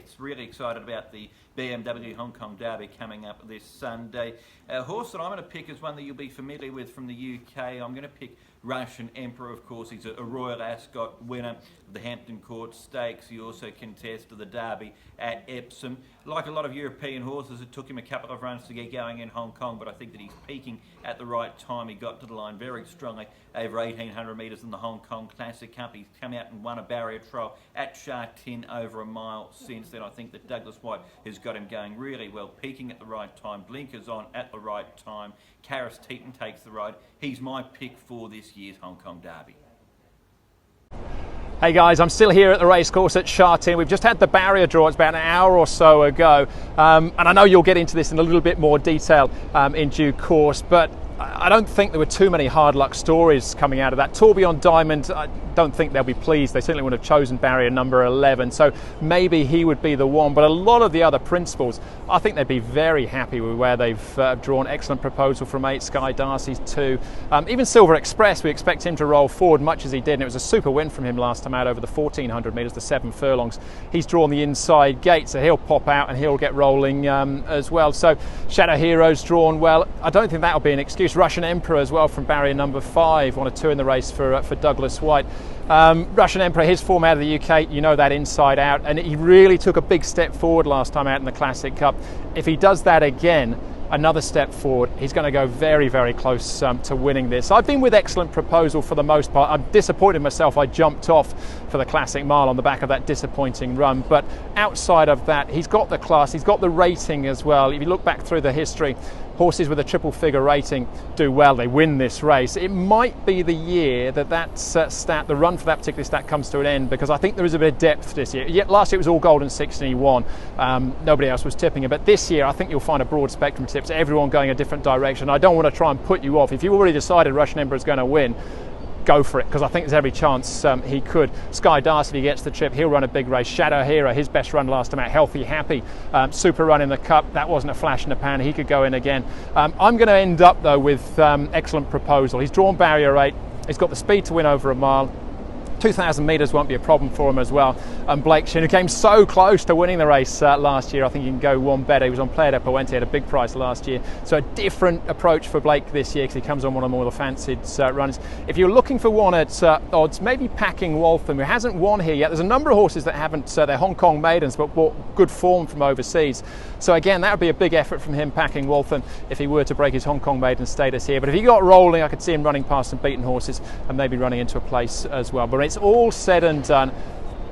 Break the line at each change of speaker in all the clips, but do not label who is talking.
yes, really excited about the BMW Hong Kong Derby coming up this Sunday. A horse that I'm going to pick is one that you'll be familiar with from the UK. I'm going to pick Russian Emperor, of course. He's a Royal Ascot winner of the Hampton Court Stakes. He also contested the Derby at Epsom. Like a lot of European horses, it took him a couple of runs to get going in Hong Kong, but I think that he's peaking at the right time. He got to the line very strongly over 1,800 metres in the Hong Kong Classic Cup. He's come out and won a barrier trial at Sha Tin over a mile since then. I think that Douglas White has got him going really well, peaking at the right time, blinkers on at the right time. Karis Teton takes the ride. He's my pick for this year's Hong Kong Derby.
Hey guys, I'm still here at the racecourse at Sha Tin. We've just had the barrier draw. It's about an hour or so ago. And I know you'll get into this in a little bit more detail in due course, but I don't think there were too many hard luck stories coming out of that. Tourbillon Diamond, I don't think they'll be pleased. They certainly would have chosen barrier number 11, so maybe he would be the one. But a lot of the other principals, I think they'd be very happy with where they've drawn. Excellent Proposal from 8, Sky Darcy's 2. Even Silver Express, we expect him to roll forward much as he did, and it was a super win from him last time out over the 1,400 metres, the 7 furlongs. He's drawn the inside gate, so he'll pop out and he'll get rolling as well. So Shadow Hero's drawn well. I don't think that'll be an excuse. Russian Emperor as well from barrier number 5, 1 or 2 in the race for Douglas White. Russian Emperor, his form out of the UK, you know that inside out, and he really took a big step forward last time out in the Classic Cup. If he does that again, another step forward, he's going to go very, very close to winning this. I've been with Excellent Proposal for the most part. I'm disappointed myself. I jumped off for the Classic Mile on the back of that disappointing run, but outside of that, he's got the class, he's got the rating as well. If you look back through the history, horses with a triple figure rating do well, they win this race. It might be the year that stat, the run for that particular stat, comes to an end, because I think there is a bit of depth this year. Last year it was all Golden 6 and he won. Nobody else was tipping it, but this year I think you'll find a broad spectrum of tips, everyone going a different direction. I don't want to try and put you off. If you've already decided Russian Emperor is going to win, go for it, because I think there's every chance he could. Sky Darcy, if he gets the trip, he'll run a big race. Shadow Hero, his best run last time out, Healthy Happy, super run in the Cup, that wasn't a flash in the pan, he could go in again. I'm going to end up though with Excellent Proposal. He's drawn barrier 8, he's got the speed to win over a mile. 2,000 metres won't be a problem for him as well. And Blake Shin, who came so close to winning the race last year, I think he can go one better. He was on Playa del Puente, had a big price last year. So a different approach for Blake this year, because he comes on one of the more fancied runs. If you're looking for one at odds, maybe Packing Waltham, who hasn't won here yet. There's a number of horses that haven't, they're Hong Kong maidens, but brought good form from overseas. So again, that would be a big effort from him, Packing Waltham, if he were to break his Hong Kong maiden status here. But if he got rolling, I could see him running past some beaten horses and maybe running into a place as well. But it's all said and done,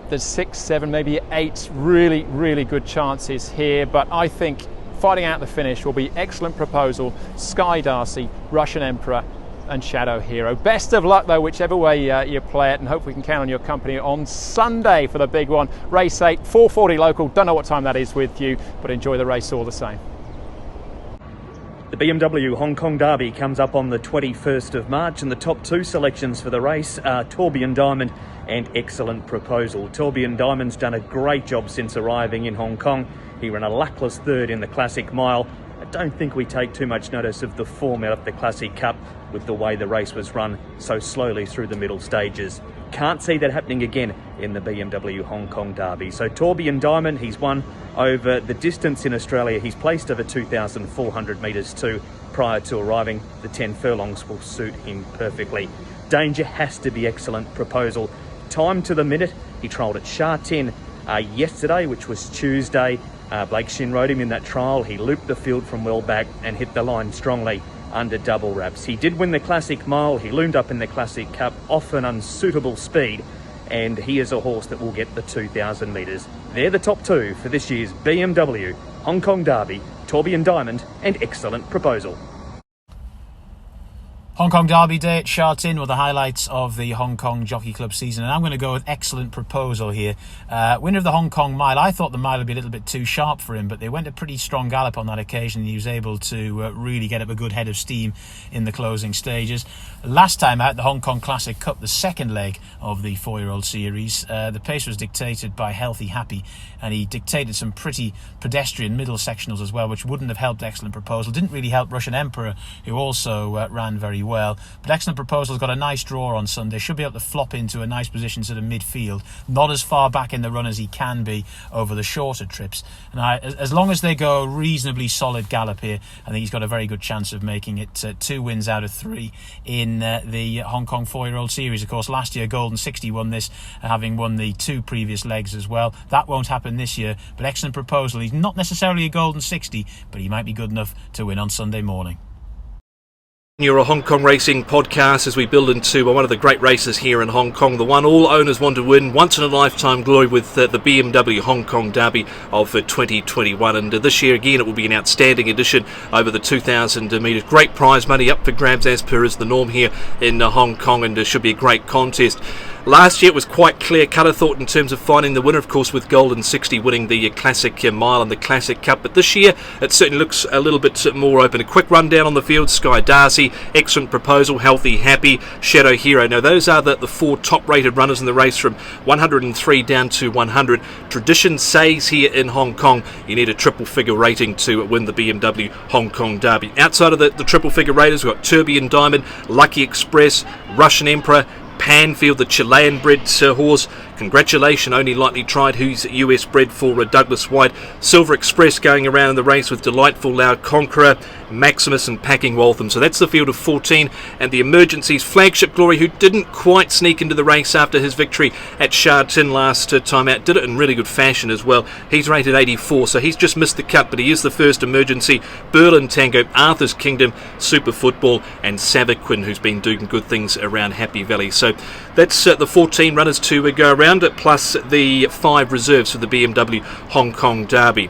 there's 6, 7, maybe 8 really, really good chances here, but I think fighting out the finish will be Excellent Proposal, Sky Darcy, Russian Emperor and Shadow Hero. Best of luck though, whichever way you play it, and hope we can count on your company on Sunday for the big one. Race 8, 4:40 local, don't know what time that is with you, but enjoy the race all the same.
The BMW Hong Kong Derby comes up on the 21st of March, and the top 2 selections for the race are Tourbillon Diamond and Excellent Proposal. Tourbillon Diamond's done a great job since arriving in Hong Kong. He ran a luckless 3rd in the Classic Mile. I don't think we take too much notice of the form out of the Classic Cup with the way the race was run so slowly through the middle stages. Can't see that happening again in the BMW Hong Kong Derby. So Tourbillon Diamond, he's won over the distance in Australia. He's placed over 2,400 metres too prior to arriving. The 10 furlongs will suit him perfectly. Danger has to be Excellent Proposal. Time to the minute. He trialled at Sha Tin yesterday, which was Tuesday. Blake Shin rode him in that trial. He looped the field from well back and hit the line strongly under double wraps. He did win the Classic Mile. He loomed up in the Classic Cup off an unsuitable speed, and he is a horse that will get the 2,000 metres. They're the top 2 for this year's BMW Hong Kong Derby, Tourbillon Diamond and Excellent Proposal.
Hong Kong Derby Day at Sha Tin were the highlights of the Hong Kong Jockey Club season, and I'm going to go with Excellent Proposal here. Winner of the Hong Kong Mile. I thought the mile would be a little bit too sharp for him, but they went a pretty strong gallop on that occasion. He was able to really get up a good head of steam in the closing stages. Last time out, the Hong Kong Classic Cup, the second leg of the 4-year-old series, the pace was dictated by Healthy Happy, and he dictated some pretty pedestrian middle sectionals as well, which wouldn't have helped Excellent Proposal. Didn't really help Russian Emperor, who also ran very well. well. But Excellent Proposal's got a nice draw on Sunday. Should be able to flop into a nice position sort of midfield. Not as far back in the run as he can be over the shorter trips. And as long as they go a reasonably solid gallop here, I think he's got a very good chance of making it 2 wins out of 3 in the Hong Kong 4-year-old series. Of course, last year Golden 60 won this, having won the 2 previous legs as well. That won't happen this year, but Excellent Proposal. He's not necessarily a Golden 60, but he might be good enough to win on Sunday morning.
You're a Hong Kong racing podcast as we build into one of the great races here in Hong Kong, the one all owners want to win, once in a lifetime glory, with the BMW Hong Kong Derby of 2021. And this year again it will be an outstanding edition over the 2,000 metres. Great prize money up for grabs as per is the norm here in Hong Kong, and should be a great contest. Last year it was quite clear-cut, I thought, in terms of finding the winner, of course, with Golden 60 winning the Classic Mile and the Classic Cup. But this year it certainly looks a little bit more open. A quick rundown on the field: Sky Darcy, Excellent Proposal, Healthy Happy, Shadow Hero. Now those are the 4 top-rated runners in the race from 103 down to 100. Tradition says here in Hong Kong you need a triple-figure rating to win the BMW Hong Kong Derby. Outside of the triple-figure raters, we've got Tourbillon Diamond, Lucky Express, Russian Emperor, Panfield, the Chilean-bred horse. Congratulations, Only Lightly Tried, who's US bred for Douglas White. Silver Express going around in the race with Delightful Loud Conqueror, Maximus and Packing Waltham. So that's the field of 14. And the Emergencies, Flagship Glory, who didn't quite sneak into the race after his victory at Sha Tin last time out, did it in really good fashion as well. He's rated 84, so he's just missed the cut, but he is the first emergency. Berlin Tango, Arthur's Kingdom, Super Football, and Savaquin, who's been doing good things around Happy Valley. So that's the 14 runners to go around, plus the 5 reserves for the BMW Hong Kong Derby.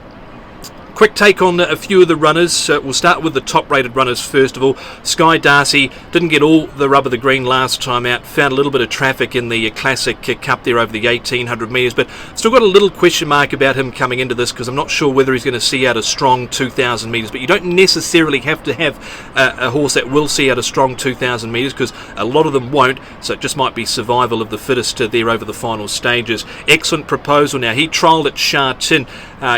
Quick take on a few of the runners. We'll start with the top-rated runners first of all. Sky Darcy didn't get all the rub of the green last time out. Found a little bit of traffic in the Classic Cup there over the 1,800 metres, but still got a little question mark about him coming into this, because I'm not sure whether he's going to see out a strong 2,000 metres. But you don't necessarily have to have a horse that will see out a strong 2,000 metres, because a lot of them won't. So it just might be survival of the fittest there over the final stages. Excellent Proposal. Now, he trialled at Sha Tin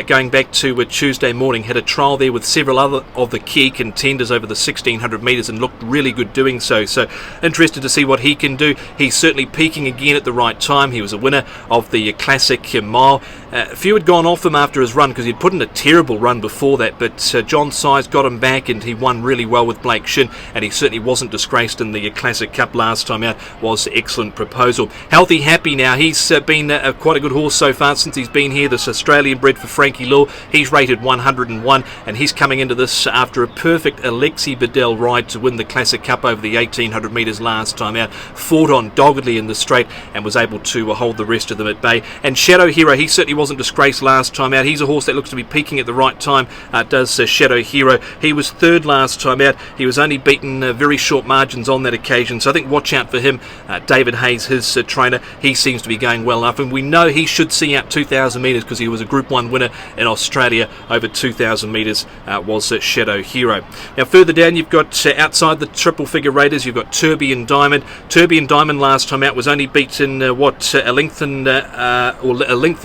going back to Tuesday morning, had a trial there with several other of the key contenders over the 1,600 metres and looked really good doing so. So interested to see what he can do. He's certainly peaking again at the right time. He was a winner of the Classic Mile. A few had gone off him after his run because he'd put in a terrible run before that, but John Size got him back and he won really well with Blake Shin, and he certainly wasn't disgraced in the Classic Cup last time out. Was Excellent Proposal. Healthy Happy now, he's been quite a good horse so far since he's been here. This Australian bred for Frankie Law, he's rated 101, and he's coming into this after a perfect Alexi Bedell ride to win the Classic Cup over the 1,800 metres last time out. Fought on doggedly in the straight and was able to hold the rest of them at bay. And Shadow Hero, he certainly wasn't disgraced last time out. He's a horse that looks to be peaking at the right time, does Shadow Hero. He was 3rd last time out. He was only beaten very short margins on that occasion, so I think watch out for him. David Hayes, his trainer, he seems to be going well enough, and we know he should see out 2,000 metres because he was a Group 1 winner in Australia over 2,000 metres, was Shadow Hero. Now further down you've got outside the triple figure raters, you've got Tourbillon Diamond. Tourbillon Diamond last time out was only beaten a length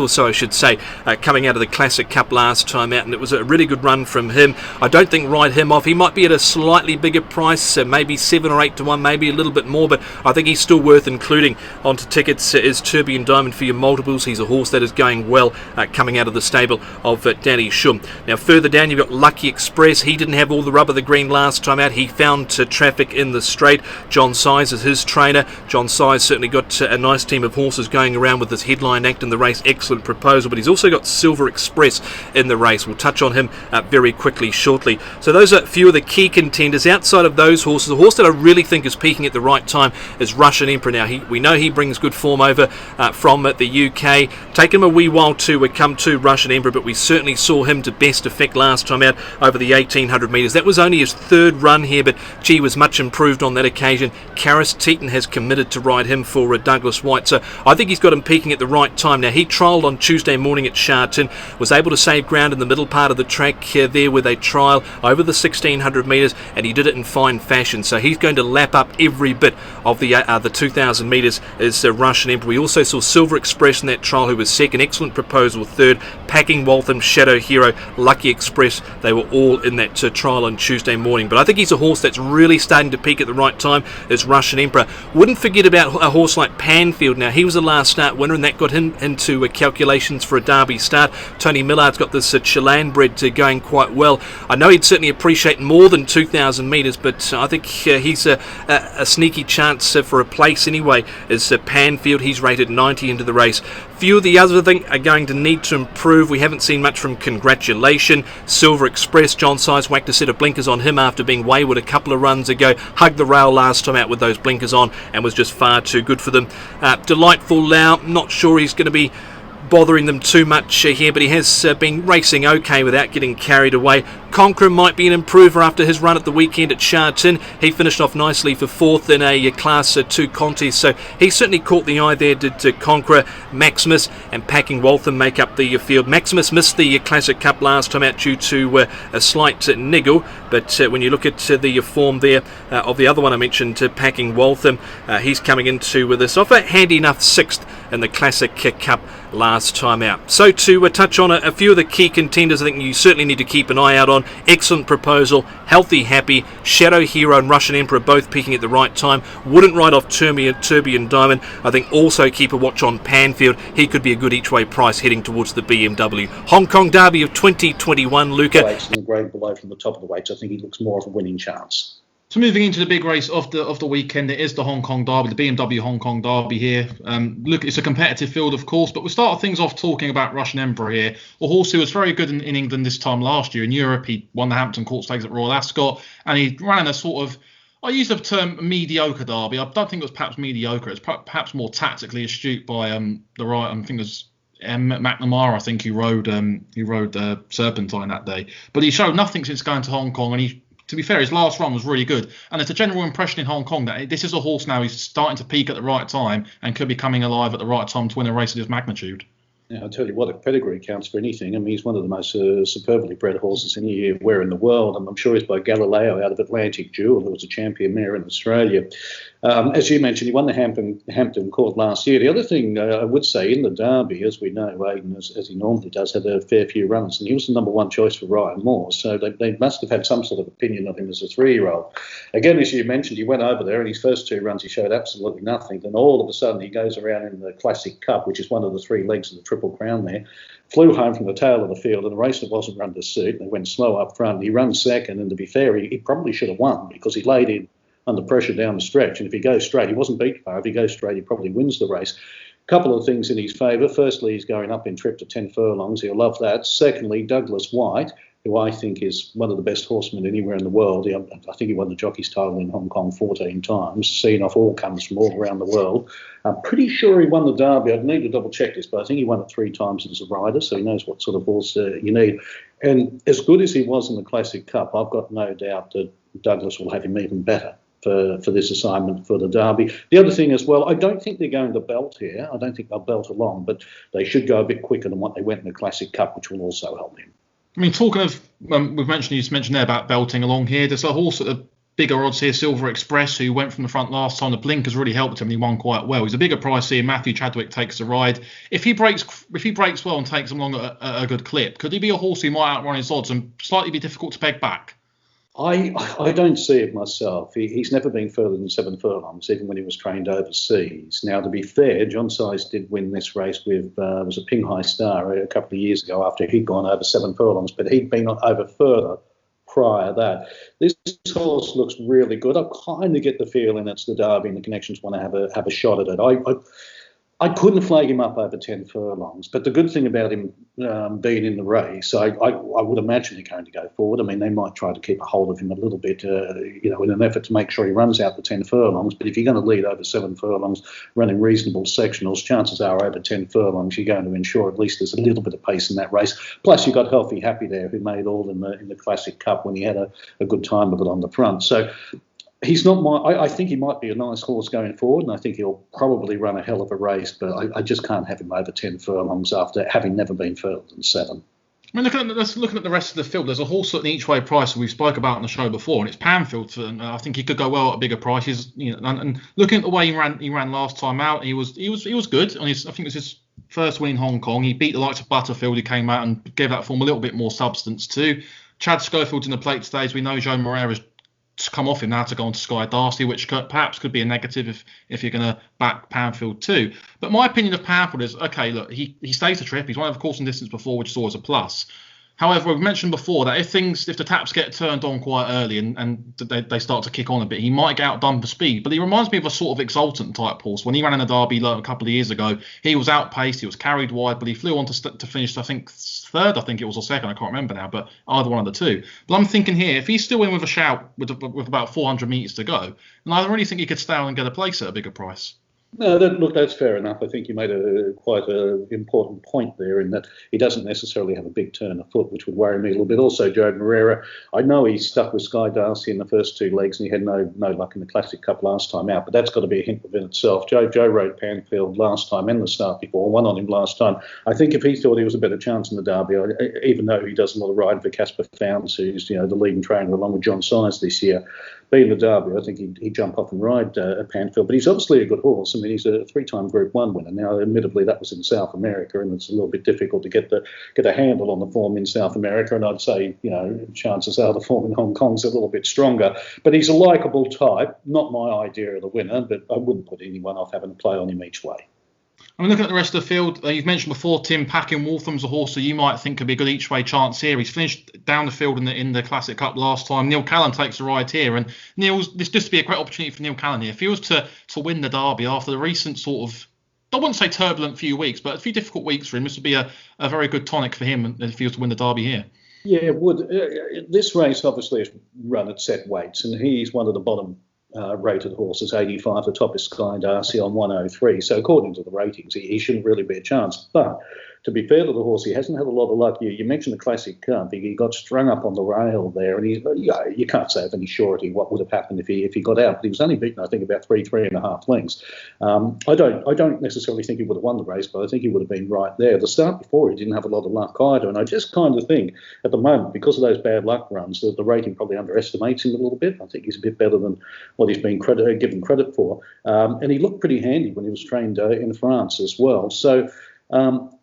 or so I should say, coming out of the Classic Cup last time out, and it was a really good run from him. I don't think ride him off. He might be at a slightly bigger price, maybe 7 or 8 to 1, maybe a little bit more, but I think he's still worth including onto tickets. Is Tourbillon Diamond for your multiples. He's a horse that is going well coming out of the stable of Danny Shum. Now further down you've got Lucky Express. He didn't have all the rub of the green last time out. He found traffic in the straight. John Size is his trainer. John Size certainly got a nice team of horses going around with this headline act in the race, Excellent Proposal, but he's also got Silver Express in the race. We'll touch on him very quickly shortly. So those are a few of the key contenders. Outside of those horses, the horse that I really think is peaking at the right time is Russian Emperor. Now we know he brings good form over from the UK. Taken him a wee while to come to Russian Emperor, but we certainly saw him to best effect last time out over the 1,800 metres. That was only his 3rd run here, but gee, was much improved on that occasion. Karis Teton has committed to ride him for Douglas White, so I think he's got him peaking at the right time. Now he trialled on Tuesday Tuesday morning at Jeune, was able to save ground in the middle part of the track there with a trial over the 1600 metres, and he did it in fine fashion. So he's going to lap up every bit of the 2000 metres as Russian Emperor. We also saw Silver Express in that trial, who was second, Excellent Proposal third, Packing Waltham, Shadow Hero, Lucky Express. They were all in that trial on Tuesday morning. But I think he's a horse that's really starting to peak at the right time, is Russian Emperor. Wouldn't forget about a horse like Panfield. Now, he was a last start winner, and that got him into calculations for a Derby start. Tony Millard's got this Chilean bred going quite well. I know he'd certainly appreciate more than 2,000 metres, but I think he's a sneaky chance for a place anyway, is Panfield. He's rated 90 into the race. Few of the others, I think, are going to need to improve. We haven't seen much from Congratulation. Silver Express, John Size whacked a set of blinkers on him after being wayward a couple of runs ago. Hugged the rail last time out with those blinkers on and was just far too good for them. Delightful Lau, not sure he's going to be bothering them too much here, but he has been racing okay without getting carried away. Conqueror might be an improver after his run at the weekend at Jeune. He finished off nicely for fourth in a Class 2 contest, so he certainly caught the eye there, did Conqueror. Maximus and Packing Waltham make up the field. Maximus missed the Classic Cup last time out due to a slight niggle, but when you look at the form there of the other one I mentioned, Packing Waltham, he's coming into this off a handy enough sixth in the Classic Cup last time out. So to touch on a few of the key contenders I think you certainly need to keep an eye out on: Excellent Proposal, Healthy Happy, Shadow Hero and Russian Emperor both peaking at the right time. Wouldn't write off Tourbillon Diamond. I think also keep a watch on Panfield. He could be a good each way price heading towards the BMW Hong Kong Derby of 2021. Luca.
Weights and grade below from the top of the weights. I think he looks more of a winning chance.
So moving into the big race of the weekend, it is the Hong Kong Derby, the BMW Hong Kong Derby here. Look, it's a competitive field, of course, but we'll start things off talking about Russian Emperor here, a horse who was very good in England this time last year. In Europe, he won the Hampton Court Stakes at Royal Ascot, and he ran a sort of, I use the term mediocre derby. I don't think it was perhaps mediocre. It's perhaps more tactically astute by the right. I think it was McNamara, I think, who rode Serpentine that day. But he showed nothing since going to Hong Kong, and to be fair, his last run was really good. And there's a general impression in Hong Kong that this is a horse now who's starting to peak at the right time and could be coming alive at the right time to win a race of this magnitude.
Yeah, I'll tell you what, if pedigree counts for anything, I mean, he's one of the most superbly bred horses anywhere in the world. And I'm sure he's by Galileo out of Atlantic Jewel, who was a champion mare in Australia. As you mentioned, he won the Hampton Court last year. The other thing I would say, in the Derby, as we know, Aidan, as he normally does, had a fair few runners, and he was the number one choice for Ryan Moore. So they must have had some sort of opinion of him as a 3-year-old. Again, as you mentioned, he went over there, and his first 2 runs, he showed absolutely nothing. Then all of a sudden, he goes around in the Classic Cup, which is one of the 3 legs of the Triple Crown there, flew home from the tail of the field, and the race that wasn't run to suit. They went slow up front. He runs second, and to be fair, he probably should have won because he laid in under pressure down the stretch. And if he goes straight, he wasn't beat far. If he goes straight, he probably wins the race. A couple of things in his favour. Firstly, he's going up in trip to 10 furlongs. He'll love that. Secondly, Douglas White, who I think is one of the best horsemen anywhere in the world. I think he won the jockey's title in Hong Kong 14 times, seen off all comers from all around the world. I'm pretty sure he won the Derby. I'd need to double check this, but I think he won it 3 times as a rider, so he knows what sort of horse you need. And as good as he was in the Classic Cup, I've got no doubt that Douglas will have him even better for this assignment for the Derby. The other thing as well, I don't think they're going to belt here. I don't think they'll belt along, but they should go a bit quicker than what they went in the Classic Cup, which will also help him.
I mean, talking of, you mentioned there about belting along here. There's a horse at the bigger odds here, Silver Express, who went from the front last time. The blinkers really helped him, and he won quite well. He's a bigger price here. Matthew Chadwick takes the ride. If he breaks well and takes him along at a good clip, could he be a horse who might outrun his odds and slightly be difficult to peg back?
I don't see it myself. He's never been further than 7 furlongs, even when he was trained overseas. Now, to be fair, John Size did win this race with was a Pinghai Star a couple of years ago after he'd gone over 7 furlongs, but he'd been over further prior to that. This horse looks really good. I kind of get the feeling it's the Derby and the connections want to have a shot at it. I couldn't flag him up over 10 furlongs, but the good thing about him being in the race, I would imagine they're going to go forward. I mean, they might try to keep a hold of him a little bit, in an effort to make sure he runs out the 10 furlongs. But if you're going to lead over 7 furlongs, running reasonable sectionals, chances are over 10 furlongs, you're going to ensure at least there's a little bit of pace in that race. Plus, you've got Healthy Happy there, who made all in the Classic Cup when he had a good time with it on the front. So He's not my. I think he might be a nice horse going forward, and I think he'll probably run a hell of a race. But I just can't have him over 10 furlongs after having never been further than 7.
I mean, looking at the rest of the field, there's a horse at an each way price we've spoke about on the show before, and it's Panfield. And I think he could go well at bigger prices. And looking at the way he ran last time out, he was good. I think it was his first win in Hong Kong. He beat the likes of Butterfield. He came out and gave that form a little bit more substance too. Chad Schofield's in the plate stage. We know Jeune has come off him now to go on to Sky Darcy, which perhaps could be a negative if you're going to back Panfield too. But my opinion of Panfield is, okay, look, he stays the trip. He's won over course and distance before, which is always a plus. However, we've mentioned before that if the taps get turned on quite early and they start to kick on a bit, he might get outdone for speed. But he reminds me of a sort of exultant type horse. When he ran in the Derby a couple of years ago, he was outpaced, he was carried wide, but he flew on to finish, I think, third, I think it was, or second, I can't remember now, but either one of the two. But I'm thinking here, if he's still in with a shout with about 400 metres to go, then I really think he could stay on and get a place at a bigger price.
No, that's fair enough. I think you made quite an important point there in that he doesn't necessarily have a big turn of foot, which would worry me a little bit. Also, Joe Moreira, I know he stuck with Sky Darcy in the first 2 legs and he had no luck in the Classic Cup last time out, but that's got to be a hint within itself. Joe rode Panfield last time and the start before, won on him last time. I think if he thought he was a better chance in the Derby, even though he does a lot of riding for Casper Founds, who's the leading trainer along with John Size this year, being the Derby, I think he'd jump off and ride Panfield. But he's obviously a good horse. I mean, he's a 3-time Group 1 winner. Now, admittedly, that was in South America, and it's a little bit difficult to get a handle on the form in South America. And I'd say, chances are the form in Hong Kong's a little bit stronger. But he's a likeable type. Not my idea of the winner, but I wouldn't put anyone off having a play on him each way.
I mean, looking at the rest of the field, you've mentioned before Tim Packin-Waltham's a horse that you might think could be a good each-way chance here. He's finished down the field in the Classic Cup last time. Neil Callan takes the ride here, and this just to be a great opportunity for Neil Callan here. If he was to win the Derby after the recent sort of, I wouldn't say turbulent few weeks, but a few difficult weeks for him, this would be a very good tonic for him if he was to win the Derby here.
Yeah, it would. This race obviously is run at set weights, and he's one of the bottom rated horses, 85, the top is Sky Darcy on 103. So according to the ratings, he shouldn't really be a chance. But to be fair to the horse, he hasn't had a lot of luck. You mentioned the Classic Cup. He got strung up on the rail there, and you can't say with any surety what would have happened if he got out. But he was only beaten, I think, about 3.5 lengths. I don't necessarily think he would have won the race, but I think he would have been right there. The start before, he didn't have a lot of luck either, and I just kind of think at the moment, because of those bad luck runs, that the rating probably underestimates him a little bit. I think he's a bit better than what he's been given credit for, and he looked pretty handy when he was trained in France as well. So.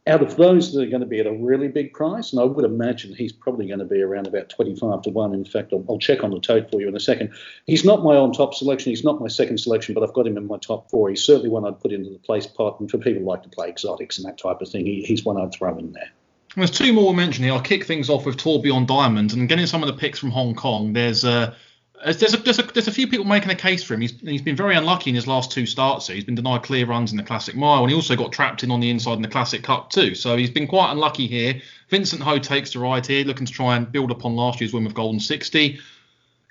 Out of those that are going to be at a really big price, and I would imagine he's probably going to be around about 25 to 1. In fact, I'll check on the tote for you in a second. He's not my on-top selection. He's not my second selection, but I've got him in my top 4. He's certainly one I'd put into the place pot, and for people who like to play exotics and that type of thing, he's one I'd throw in there.
There's 2 more we'll mention here. I'll kick things off with Tourbillon Diamond, and getting some of the picks from Hong Kong. There's a few people making a case for him. He's been very unlucky in his last 2 starts. So he's been denied clear runs in the Classic Mile, and he also got trapped in on the inside in the Classic Cup too. So he's been quite unlucky here. Vincent Ho takes the ride here, looking to try and build upon last year's win with Golden 60.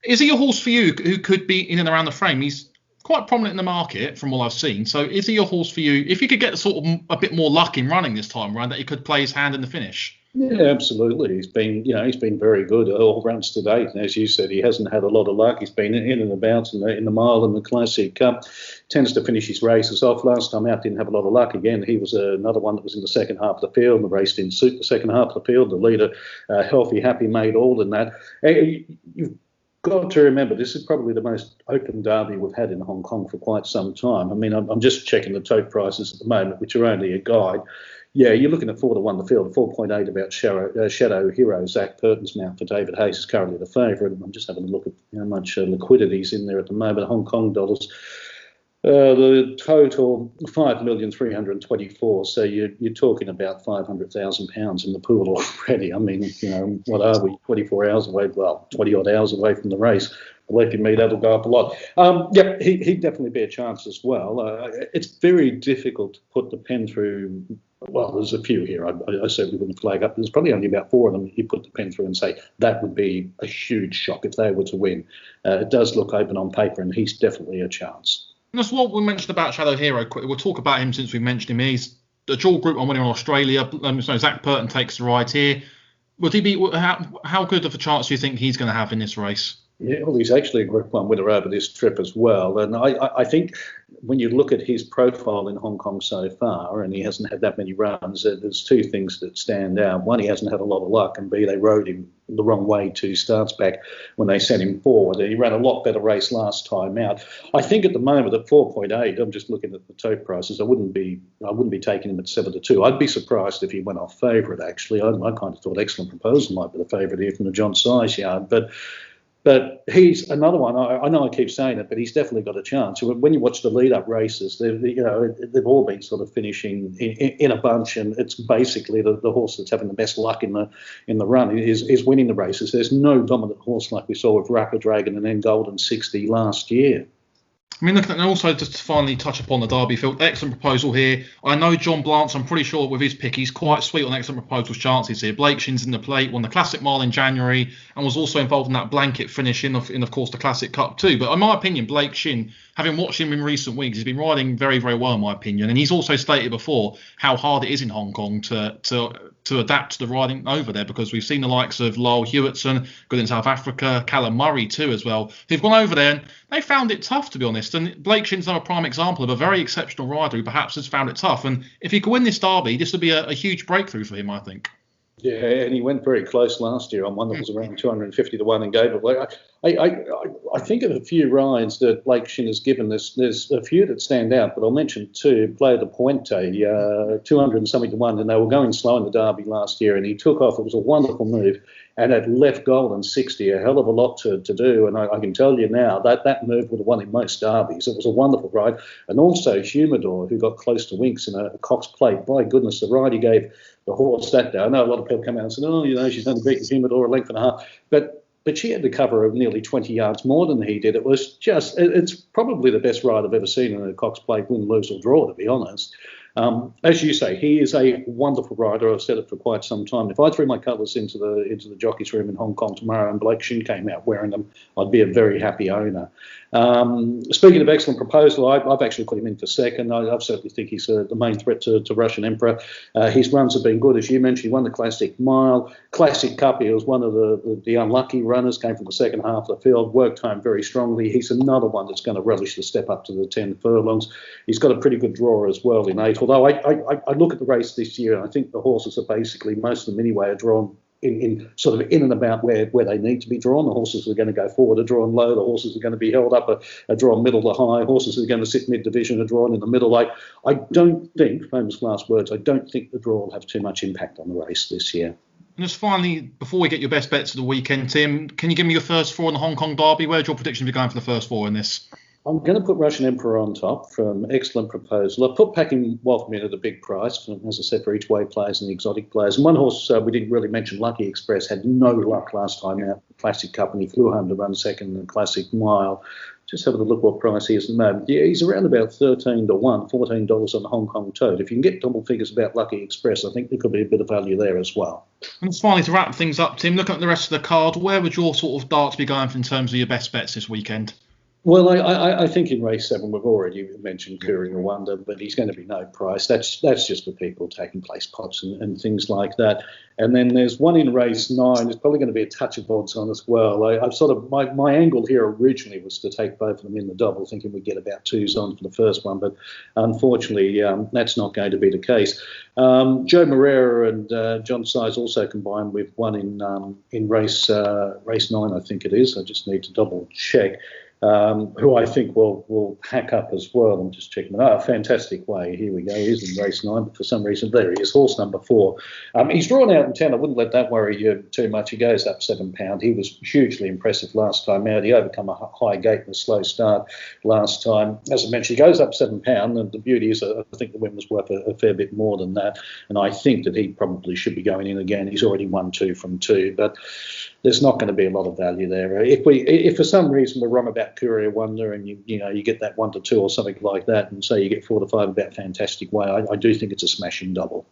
Is he a horse for you who could be in and around the frame? He's quite prominent in the market from what I've seen. So is he a horse for you? If you could get sort of a bit more luck in running this time around, that he could play his hand in the finish.
Yeah, absolutely. He's been very good all rounds to date. And as you said, he hasn't had a lot of luck. He's been in and about in the mile and the Classic Cup. Tends to finish his races off. Last time out, didn't have a lot of luck. Again, he was another one that was in the second half of the field. The race didn't suit the second half of the field. The leader, healthy, happy, made all in that. You've got to remember, this is probably the most open Derby we've had in Hong Kong for quite some time. I mean, I'm just checking the tote prices at the moment, which are only a guide. Yeah, you're looking at 4 to 1 the field, 4.8 about Shadow Hero. Zach Purton's mount for David Hayes is currently the favourite. I'm just having a look at how much liquidity's in there at the moment. Hong Kong dollars, the total 5,324,000. So you're talking about £500,000 in the pool already. I mean, what are we? 24 hours away? Well, 20 odd hours away from the race. Believe you me, that'll go up a lot. He'd definitely be a chance as well. It's very difficult to put the pen through. Well, there's a few here. I certainly wouldn't flag up. There's probably only about 4 of them you put the pen through and say that would be a huge shock if they were to win. It does look open on paper, and he's definitely a chance.
And that's what we mentioned about Shadow Hero. We'll talk about him since we mentioned him. He's a dual Group 1 winner in Australia. Zach Purton takes the ride here. Would he be? How good of a chance do you think he's going to have in this race?
Yeah, well, he's actually a Group 1 winner over this trip as well. And I think when you look at his profile in Hong Kong so far, and he hasn't had that many runs, there's two things that stand out. One, he hasn't had a lot of luck, and B, they rode him the wrong way 2 starts back when they sent him forward. And he ran a lot better race last time out. I think at the moment at 4.8, I'm just looking at the tote prices. I wouldn't be taking him at 7-2. I'd be surprised if he went off favourite. Actually, I kind of thought Excellent Proposal might be the favourite here from the John Size yard, But he's another one. I know I keep saying it, but he's definitely got a chance. When you watch the lead-up races, they've all been sort of finishing in a bunch, and it's basically the horse that's having the best luck in the run is winning the races. There's no dominant horse like we saw with Rapid Dragon and then Golden 60 last year.
I mean, look, and also just to finally touch upon the Derby field, Excellent Proposal here. I know John Blance, I'm pretty sure with his pick, he's quite sweet on Excellent Proposal's chances here. Blake Shin's in the plate, won the Classic Mile in January, and was also involved in that blanket finish in of course, the Classic Cup too. But in my opinion, Blake Shin, having watched him in recent weeks, he's been riding very, very well in my opinion. And he's also stated before how hard it is in Hong Kong to adapt to the riding over there, because we've seen the likes of Lyle Hewitson, good in South Africa, Callum Murray too as well, who've gone over there and they found it tough, to be honest. And Blake Shin's another prime example of a very exceptional rider who perhaps has found it tough. And if he could win this Derby, this would be a huge breakthrough for him, I think. Yeah,
and he went very close last year on one that was around 250 to 1 and gave it. I think of a few rides that Blake Shin has given. There's a few that stand out, but I'll mention 2. Playa de Puente, 200 and something to 1, and they were going slow in the Derby last year, and he took off. It was a wonderful move, and it left Golden 60 a hell of a lot to do. And I can tell you now that move would have won in most Derbies. It was a wonderful ride. And also Humidor, who got close to Winks in a Cox Plate. By goodness, the ride he gave the horse that day. I know a lot of people come out and say, she's only beaten Humidor a length and a half. But she had to cover nearly 20 yards more than he did. It was just, it's probably the best ride I've ever seen in a Cox Plate, win, lose or draw, to be honest. As you say, he is a wonderful rider. I've said it for quite some time. If I threw my colours into the jockey's room in Hong Kong tomorrow and Blake Shin came out wearing them, I'd be a very happy owner. Speaking of Excellent Proposal, I've actually put him in for second. I certainly think he's the main threat to Russian Emperor. His runs have been good, as you mentioned. He won the Classic Mile, Classic Cup. He was one of the unlucky runners, came from the second half of the field, worked home very strongly. He's another one that's going to relish the step up to the 10 furlongs. He's got a pretty good draw as well in 8. Although I look at the race this year, and I think the horses are basically, most of them anyway, are drawn in sort of in and about where they need to be drawn. The horses are going to go forward are drawn low. The horses are going to be held up are drawn middle to high. Horses are going to sit mid-division are drawn in the middle. I don't think, famous last words, I don't think the draw will have too much impact on the race this year.
And just finally, before we get your best bets of the weekend, Tim, can you give me your first 4 in the Hong Kong Derby? Where's your prediction be going for the first 4 in this?
I'm going to put Russian Emperor on top from Excellent Proposal. I've put Packing Wolfman in at a big price, as I said, for each way players and the exotic players. And one horse we didn't really mention, Lucky Express, had no luck last time out, Classic Cup, and he flew home to run second in the Classic Mile. Just having a look what price he is at the moment. Yeah, he's around about 13 to 1, $14 on the Hong Kong tote. If you can get double figures about Lucky Express, I think there could be a bit of value there as well.
And just finally, to wrap things up, Tim, looking at the rest of the card, where would your sort of darts be going in terms of your best bets this weekend?
Well, I think in race 7 we've already mentioned Courier Wonder, but he's going to be no price. That's just for people taking place pots and things like that. And then there's one in race 9. There's probably going to be a touch of odds on as well. I've sort of my angle here originally was to take both of them in the double, thinking we'd get about 2s on for the first one, but unfortunately that's not going to be the case. Joe Moreira and John Size also combined with one in race 9, I think it is. I just need to double check. Who I think will hack up as well. I'm just checking it out. Fantastic Way. Here we go. He's in race 9, but for some reason there he is. Horse number 4. He's drawn out in 10. I wouldn't let that worry you too much. He goes up £7. He was hugely impressive last time out. He overcome a high gate and a slow start last time. As I mentioned, he goes up £7, and the beauty is I think the win was worth a fair bit more than that. And I think that he probably should be going in again. He's already won 2 from 2, but there's not going to be a lot of value there. If for some reason we're wrong about Courier Wonder and you get that 1 to 2 or something like that, and say you get 4 to 5 about Fantastic Way, I do think it's a smashing double.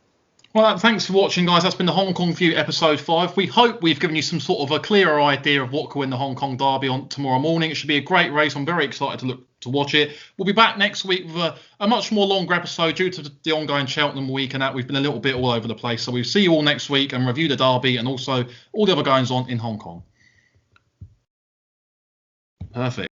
Well, thanks for watching, guys. That's been the Hong Kong View episode 5. We hope we've given you some sort of a clearer idea of what could win the Hong Kong Derby on tomorrow morning. It should be a great race. I'm very excited to watch it. We'll be back next week with a much more longer episode due to the ongoing Cheltenham week and that. We've been a little bit all over the place. So we'll see you all next week and review the Derby and also all the other goings on in Hong Kong. Perfect.